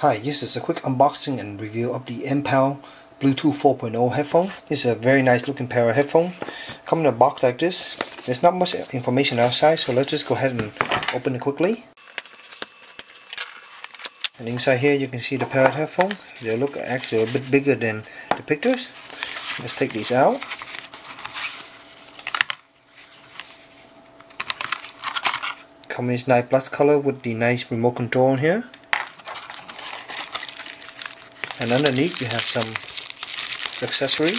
Hi, this is a quick unboxing and review of the Mpow Bluetooth 4.0 headphone. This is a very nice looking pair of headphones. Come in a box like this. There's not much information outside, so let's just go ahead and open it quickly. And inside here you can see the pair of headphones. They look actually a bit bigger than the pictures. Let's take these out. Come in this nice black color with the nice remote control in here. And underneath you have some accessory,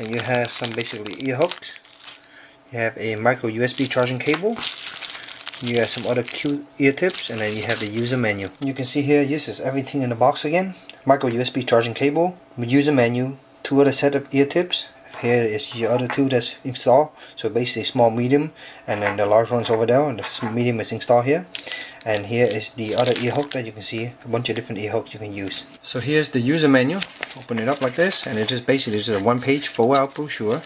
and you have some basically ear hooks. You have a micro USB charging cable. You have some other cute ear tips, and then you have the user manual. You can see here this is everything in the box again. Micro USB charging cable, user manual, two other set of ear tips. Here is the other two that's installed. So basically small, medium, and then the large one's over there, and the medium is installed here. And here is the other ear hook that you can see, a bunch of different ear hooks you can use. So here's the user manual. Open it up like this, and it's just basically just a one-page fold-out brochure.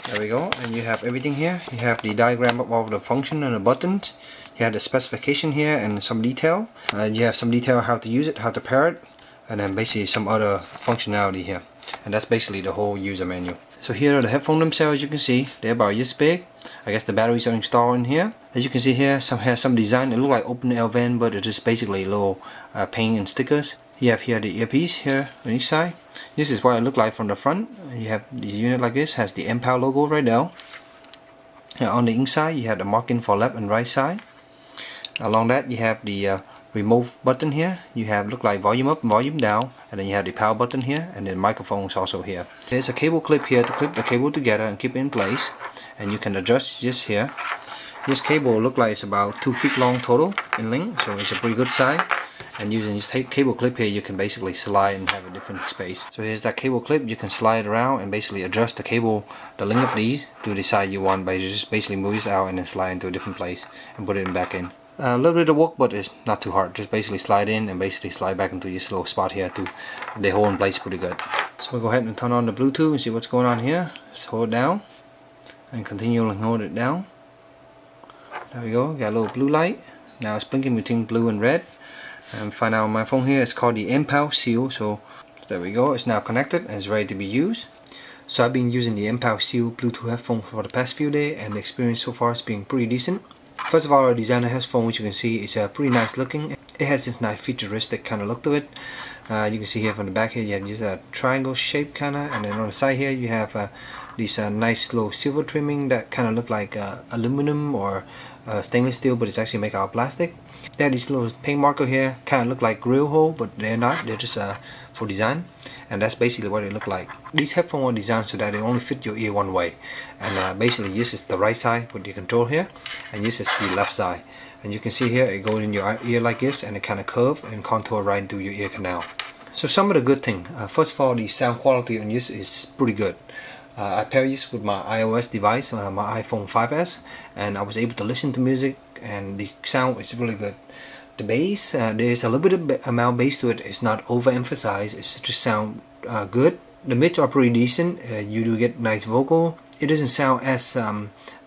There we go, and you have everything here. You have the diagram of all the function and the buttons. You have the specification here and some detail. You have some detail how to use it, how to pair it, and then basically some other functionality here. And that's basically the whole user manual. So here are the headphones themselves. You can see they're about this big. I guess the batteries are installed in here. As you can see here, has some design. It looks like open L van, but it's just basically little paint and stickers. You have here the earpiece here on each side. This is what it looks like from the front. You have the unit like this, has the Mpow logo right there. And on the inside you have the marking for left and right side. Along that you have the remote button here. You have look like volume up, volume down, and then you have the power button here, and then microphones also here. There's a cable clip here to clip the cable together and keep it in place, and you can adjust this here. This cable look like it's about 2 feet long total in length, so it's a pretty good size. And using this cable clip here, you can basically slide and have a different space. So here's that cable clip. You can slide around and basically adjust the cable, the length of these to the side you want, but you just basically move it out and then slide into a different place and put it back in. A little bit of work, but it's not too hard. Just basically slide in and basically slide back into this little spot here to they hold in place pretty good. So we'll go ahead and turn on the Bluetooth and see what's going on here. Just hold it down and continually hold it down. There we go. Got a little blue light. Now it's blinking between blue and red. And find out on my phone here, it's called the Mpow Seal. So there we go. It's now connected and it's ready to be used. So I've been using the Mpow Seal Bluetooth headphone for the past few days, and the experience so far has been pretty decent. First of all, our designer headphone, which you can see, is pretty nice looking. It has this nice futuristic kind of look to it. You can see here from the back here, you have this triangle shape kind of, and then on the side here you have this nice little silver trimming that kind of look like aluminum or stainless steel, but it's actually made out of plastic. There this little paint marker here kind of look like grill hole, but they're not. They're just for design, and that's basically what they look like. These headphones are designed so that they only fit your ear one way, and basically this is the right side with the control here, and this is the left side. And you can see here it goes in your ear like this, and it kind of curve and contour right into your ear canal. So some of the good thing, first of all, the sound quality on this is pretty good. I paired this with my iOS device, my iPhone 5s, and I was able to listen to music, and the sound is really good. The bass, there's a little bit of amount of bass to it. It's not overemphasized. It's just sound good. The mids are pretty decent. You do get nice vocal. It doesn't sound as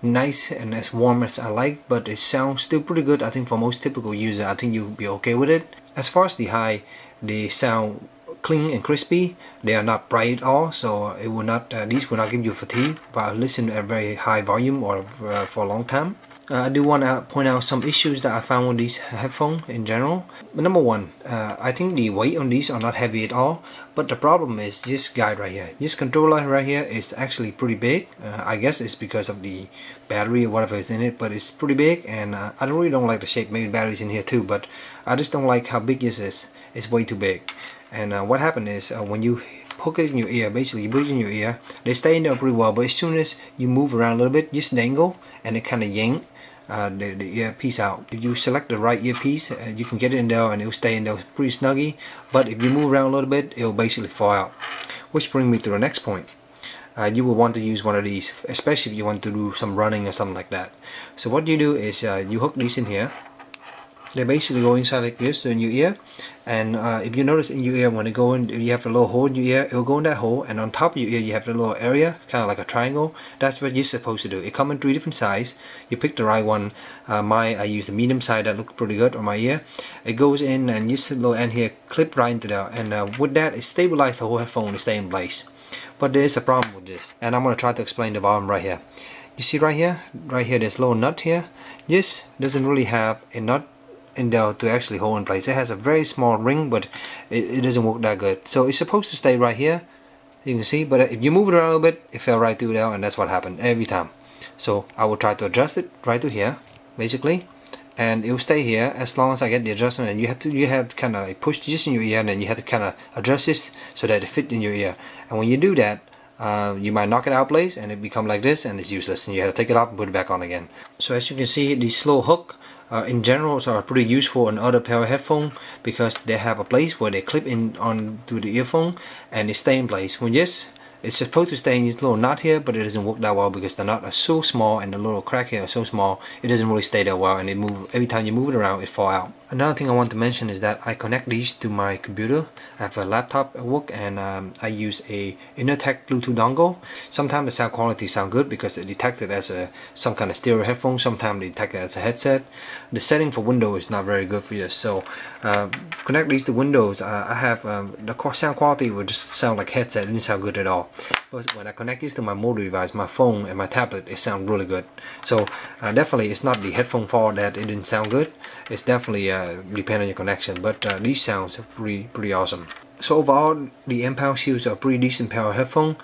nice and as warm as I like, but it sounds still pretty good. I think for most typical user, I think you'll be okay with it. As far as the high, they sound clean and crispy. They are not bright at all, so it will not. These will not give you fatigue while listening at very high volume or for a long time. I do want to point out some issues that I found with these headphones in general. But number one, I think the weight on these are not heavy at all. But the problem is this guy right here. This controller right here is actually pretty big. I guess it's because of the battery or whatever is in it, but it's pretty big, and I really don't like the shape. Maybe the battery's in here too, but I just don't like how big this is. It's way too big. And what happened is when you hook it in your ear, basically you put it in your ear, they stay in there pretty well, but as soon as you move around a little bit, just dangle, and it kind of yank the earpiece out. If you select the right earpiece, you can get it in there and it will stay in there pretty snuggy, but if you move around a little bit, it will basically fall out. Which brings me to the next point. You will want to use one of these, especially if you want to do some running or something like that. So what you do is you hook these in here, They basically go inside like this in your ear, and if you notice in your ear when they go in, you have a little hole in your ear, it will go in that hole, and on top of your ear you have the little area, kind of like a triangle. That's what you're supposed to do. It comes in 3 different sizes. You pick the right one. I use the medium side. That looks pretty good on my ear. It goes in, and just the little end here clip right into there, and with that it stabilizes the whole headphone to stay in place. But there is a problem with this, and I'm going to try to explain the problem right here. You see right here, there's a little nut here. This doesn't really have a nut in there to actually hold in place. It has a very small ring, but it doesn't work that good. So it's supposed to stay right here, you can see, but if you move it around a little bit, it fell right through there, and that's what happened every time. So I will try to adjust it right to here, basically, and it will stay here as long as I get the adjustment. And you have to kind of push this in your ear, and then you have to kind of adjust this so that it fits in your ear. And when you do that, you might knock it out of place and it become like this, and it's useless, and you have to take it off and put it back on again. So as you can see, these little hook in general are pretty useful in other pair of headphones, because they have a place where they clip in onto the earphone and they stay in place. When this, it's supposed to stay in this little knot here, but it doesn't work that well because the knot is so small and the little crack here is so small, it doesn't really stay that well, and it move every time you move it around, it fall out. Another thing I want to mention is that I connect these to my computer. I have a laptop at work, and I use a Tech Bluetooth dongle. Sometimes the sound quality sound good because it detected as some kind of stereo headphone. Sometimes they detect it as a headset. The setting for Windows is not very good for this, so connect these to Windows. I have the sound quality would just sound like headset. It didn't sound good at all. But when I connect this to my mobile device, my phone and my tablet, it sounds really good. So definitely it's not the headphone fault that it didn't sound good. It's definitely depend on your connection, but these sounds are pretty awesome. So overall, the Mpow series are a pretty decent pair of headphone.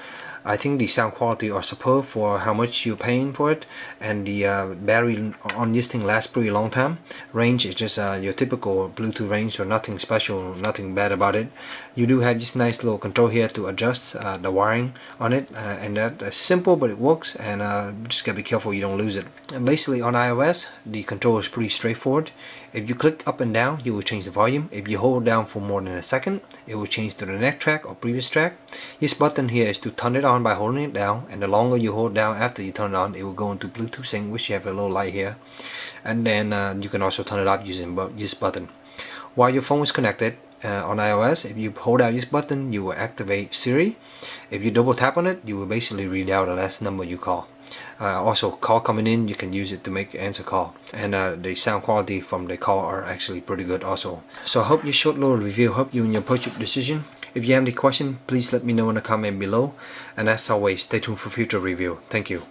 I think the sound quality are superb for how much you're paying for it, and the battery on this thing lasts pretty long time. Range is just your typical Bluetooth range, so nothing special, nothing bad about it. You do have this nice little control here to adjust the wiring on it, and that's simple, but it works, and just gotta be careful you don't lose it. And basically on iOS, the control is pretty straightforward. If you click up and down, you will change the volume. If you hold down for more than a second, it will change to the next track or previous track. This button here is to turn it on by holding it down, and the longer you hold down after you turn it on, it will go into Bluetooth sync, which you have a little light here. And then you can also turn it off using this button. While your phone is connected on iOS, if you hold down this button, you will activate Siri. If you double tap on it, you will basically read out the last number you call. Also, call coming in, you can use it to make answer call, and the sound quality from the call are actually pretty good also. So I hope your short little review helped you in your purchase decision. If you have any question, please let me know in the comment below, and as always, stay tuned for future review. Thank you.